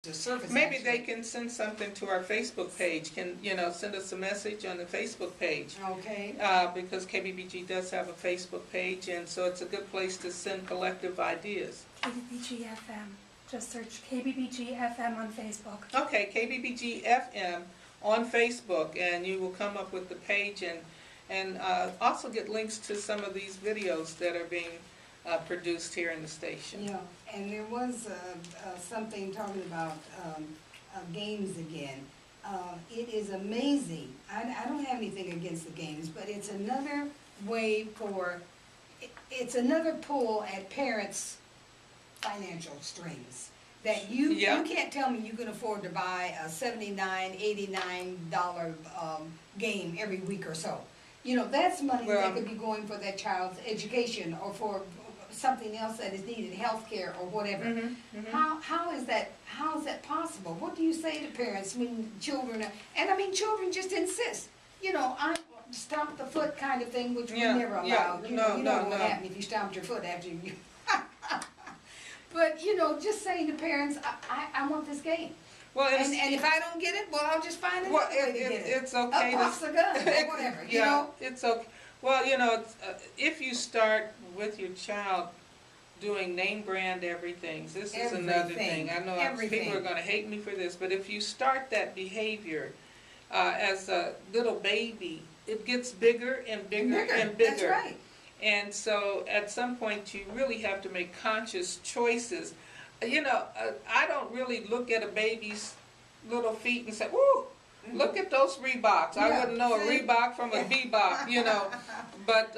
the surface. Maybe actually. they can send something to our Facebook page. Can, send us a message on the Facebook page. Okay. Because KBBG does have a Facebook page, and so it's a good place to send collective ideas. KBBG FM. Just search KBBG FM on Facebook. Okay, KBBG FM on Facebook, and you will come up with the page, and also get links to some of these videos that are being produced here in the station. Yeah, and there was something talking about games again. It is amazing. I don't have anything against the games, but it's another way it's another pull at parents' financial strings. That you can't tell me you can afford to buy a $79, $89 game every week or so. That's money that could be going for that child's education or for something else that is needed, health care or whatever. How is that possible? What do you say to parents when children are, and I mean children just insist, I stomp the foot kind of thing, which we never allowed. You know what happened if you stomped your foot after you but just saying to parents, I want this game. Well, and if I don't get it, well, I'll just find another way to get it. It's okay. A box of gun or whatever, it's okay. Well, if you start with your child doing name brand everything, this is another thing. I know people are going to hate me for this, but if you start that behavior as a little baby, it gets bigger and bigger and bigger. That's right. And so at some point you really have to make conscious choices. I don't really look at a baby's little feet and say, "Woo, look at those Reeboks." I wouldn't know a Reebok from a Bebop, But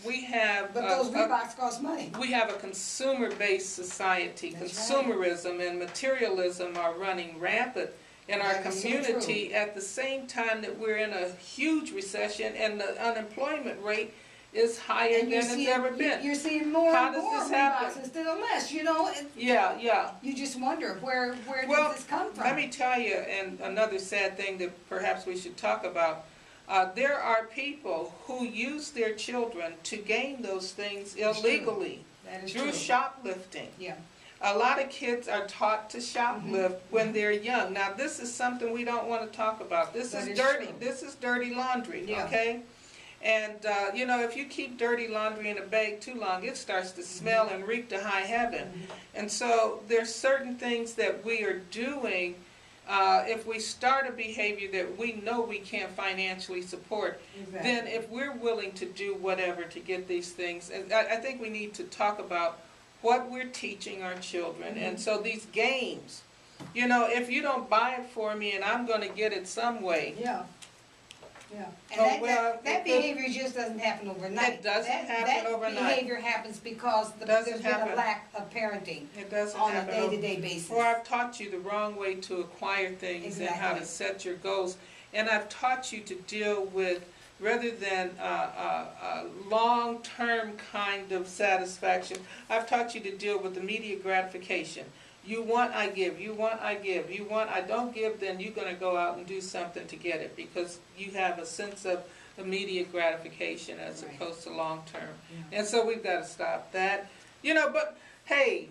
we have... But those Reeboks cost money. We have a consumer-based society. That's Consumerism and materialism are running rampant in our community at the same time that we're in a huge recession and the unemployment rate is higher than it's ever been. You're seeing more and more Reeboks instead of less, Yeah. You just wonder where does this come from? Let me tell you, and another sad thing that perhaps we should talk about, there are people who use their children to gain those things illegally through shoplifting. Yeah. A lot of kids are taught to shoplift when they're young. Now, this is something we don't want to talk about. This is dirty. This is dirty laundry, okay? And, if you keep dirty laundry in a bag too long, it starts to smell and reek to high heaven. And so there's certain things that we are doing if we start a behavior that we know we can't financially support, then if we're willing to do whatever to get these things, and I think we need to talk about what we're teaching our children. And so these games, if you don't buy it for me and I'm going to get it some way. Yeah. And that behavior just doesn't happen overnight. It doesn't happen overnight. That behavior happens because there's been a lack of parenting on a day-to-day basis. Or I've taught you the wrong way to acquire things and how to set your goals. And I've taught you to deal with, rather than a long-term kind of satisfaction, I've taught you to deal with immediate gratification. You want, I give. You want, I give. You want, I don't give, then you're going to go out and do something to get it because you have a sense of immediate gratification as opposed to long-term. And so we've got to stop that. But hey,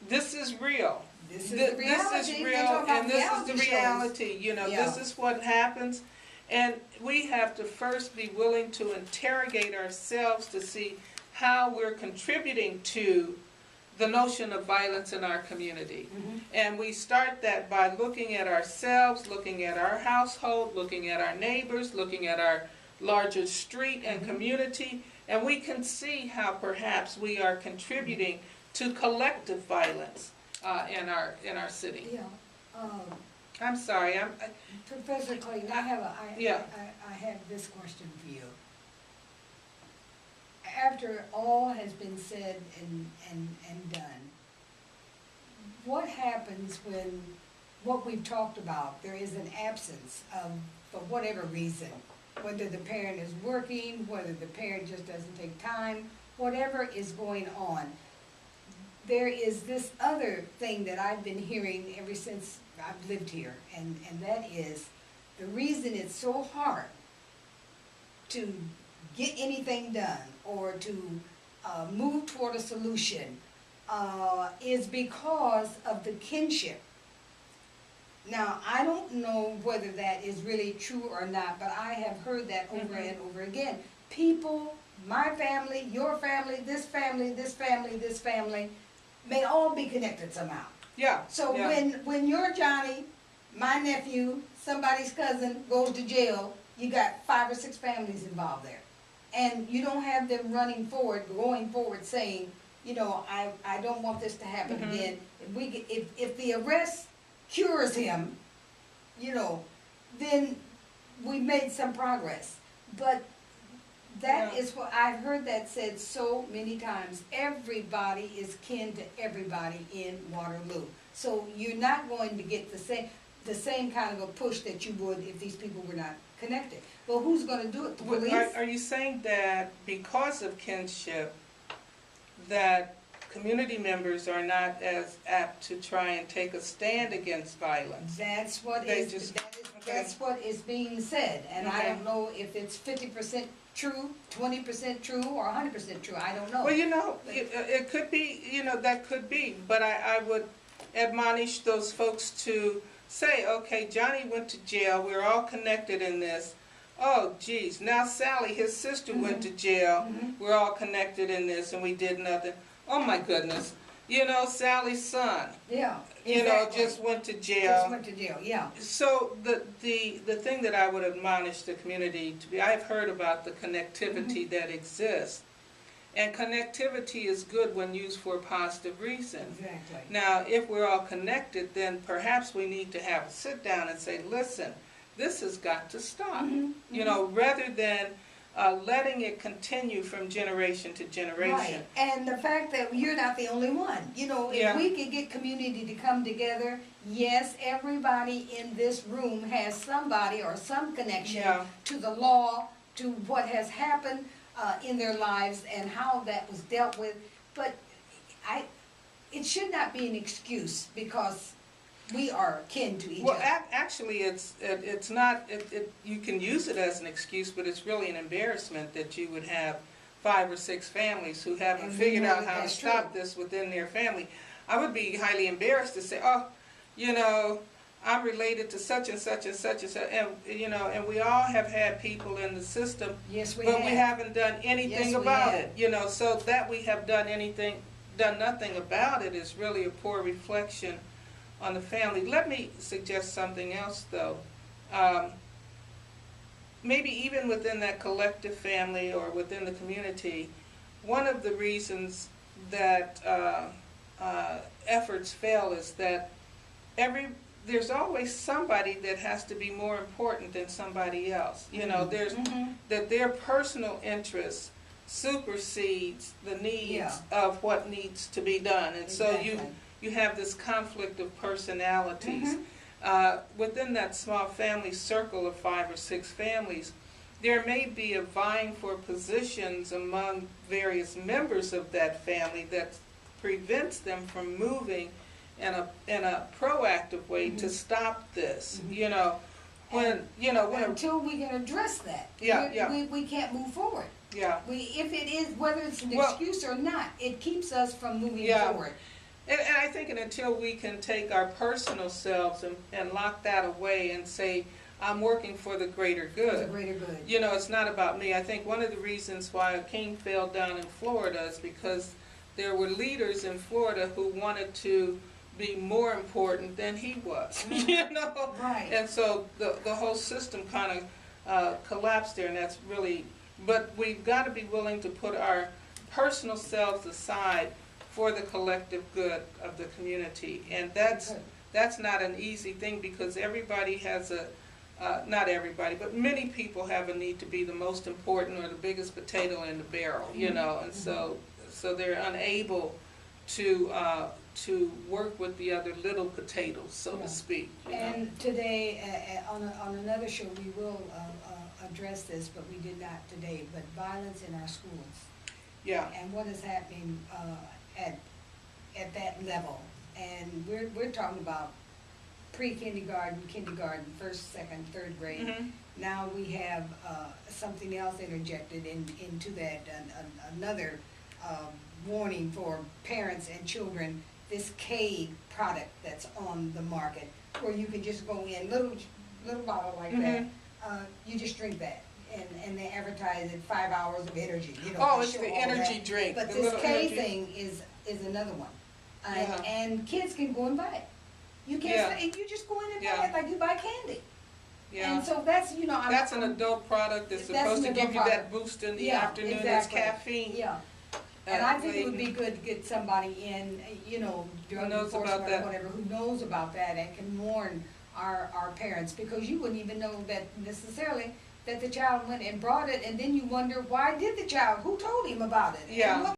this is real. This is the reality. This is real, and this is the reality. This is what happens. And we have to first be willing to interrogate ourselves to see how we're contributing to the notion of violence in our community. And we start that by looking at ourselves, looking at our household, looking at our neighbors, looking at our larger street and community, and we can see how perhaps we are contributing to collective violence in our city. Yeah. I'm sorry. Professor Clayton, I have this question for you. After all has been said and done, what happens when what we've talked about, there is an absence of, for whatever reason, whether the parent is working, whether the parent just doesn't take time, whatever is going on, there is this other thing that I've been hearing ever since I've lived here, and that is the reason it's so hard to get anything done or to move toward a solution is because of the kinship Now, I don't know whether that is really true or not, but I have heard that over and over again. People, my family, your family, this family, this family, this family, may all be connected somehow. Yeah. So yeah. when your Johnny, my nephew, somebody's cousin goes to jail, you got 5 or 6 families involved there. And you don't have them running forward, going forward saying, you know, I don't want this to happen again. If the arrest cures him, you know, then we made some progress. But that is what I've heard that said so many times. Everybody is kin to everybody in Waterloo. So you're not going to get the same kind of a push that you would if these people were not connected. Well, who's going to do it? The police? Are you saying that because of kinship, that community members are not as apt to try and take a stand against violence? That's what that's what is being said, and I don't know if it's 50% true, 20% true, or 100% true. I don't know. Well, you know, it could be, you know, that could be, but I would admonish those folks to say, okay, Johnny went to jail, we're all connected in this. Oh, geez, now Sally, his sister, went to jail, we're all connected in this, and we did nothing. Oh my goodness, you know, Sally's son, Yeah, you know, just went to jail. Just went to jail, yeah. So the thing that I would admonish the community to be, I've heard about the connectivity that exists. And connectivity is good when used for a positive reason. Exactly. Now, if we're all connected, then perhaps we need to have a sit down and say, listen, this has got to stop. You know, rather than letting it continue from generation to generation. Right, and the fact that you're not the only one. You know, if we could get community to come together, yes, everybody in this room has somebody or some connection to the law, to what has happened in their lives and how that was dealt with. But it should not be an excuse because we are kin to each other. Well, actually, it's not. You can use it as an excuse, but it's really an embarrassment that you would have 5 or 6 families who haven't figured out how to stop this within their family. I would be highly embarrassed to say, oh, you know, I'm related to such and such and such and such, and you know, and we all have had people in the system, yes, we but have. we haven't done anything Yes, about it. You know, so that we have done nothing about it is really a poor reflection on the family. Let me suggest something else, though. Maybe even within that collective family or within the community, one of the reasons that efforts fail is that there's always somebody that has to be more important than somebody else. You know, there's that their personal interest supersedes the needs of what needs to be done, and so you have this conflict of personalities. Within that small family circle of 5 or 6 families, there may be a vying for positions among various members of that family that prevents them from moving in a proactive way to stop this. You know, until we can address that, we can't move forward. If it is, whether it's an excuse or not, it keeps us from moving forward. And I think until we can take our personal selves and lock that away and say, I'm working for the greater good. For the greater good. You know, it's not about me. I think one of the reasons why King fell down in Florida is because there were leaders in Florida who wanted to be more important than he was. You know? Right. And so the whole system kind of collapsed there, and that's really, but we've got to be willing to put our personal selves aside for the collective good of the community. And that's not an easy thing, because everybody has not everybody, but many people have a need to be the most important or the biggest potato in the barrel, you know, and so they're unable to work with the other little potatoes, so to speak. And today, on another show, we will address this, but we did not today, but violence in our schools. Yeah. And what is happening at that level. And we're talking about pre-kindergarten, kindergarten, 1st, 2nd, 3rd grade. Now we have something else interjected into that, another warning for parents and children, this K product that's on the market, where you can just go in, little bottle like Mm-hmm. that, you just drink that. And they advertise it 5 hours of energy, you know. Oh, they it's show the all energy that. drink, But the this little K energy- thing is another one. Yeah. And kids can go and buy it. You can't, Yeah. say, you just go in and buy Yeah. it like you buy candy. Yeah. And so that's, That's an adult product that's That's supposed to an give adult you that product. boost in the Yeah, afternoon, that's exactly. caffeine. Yeah. And I think it Clayton. would be good to get somebody in, drug knows about enforcement or that. whatever, who knows about that and can warn our parents, because you wouldn't even know that necessarily that the child went and brought it, and then you wonder, why did the child, who told him about it? And Yeah. what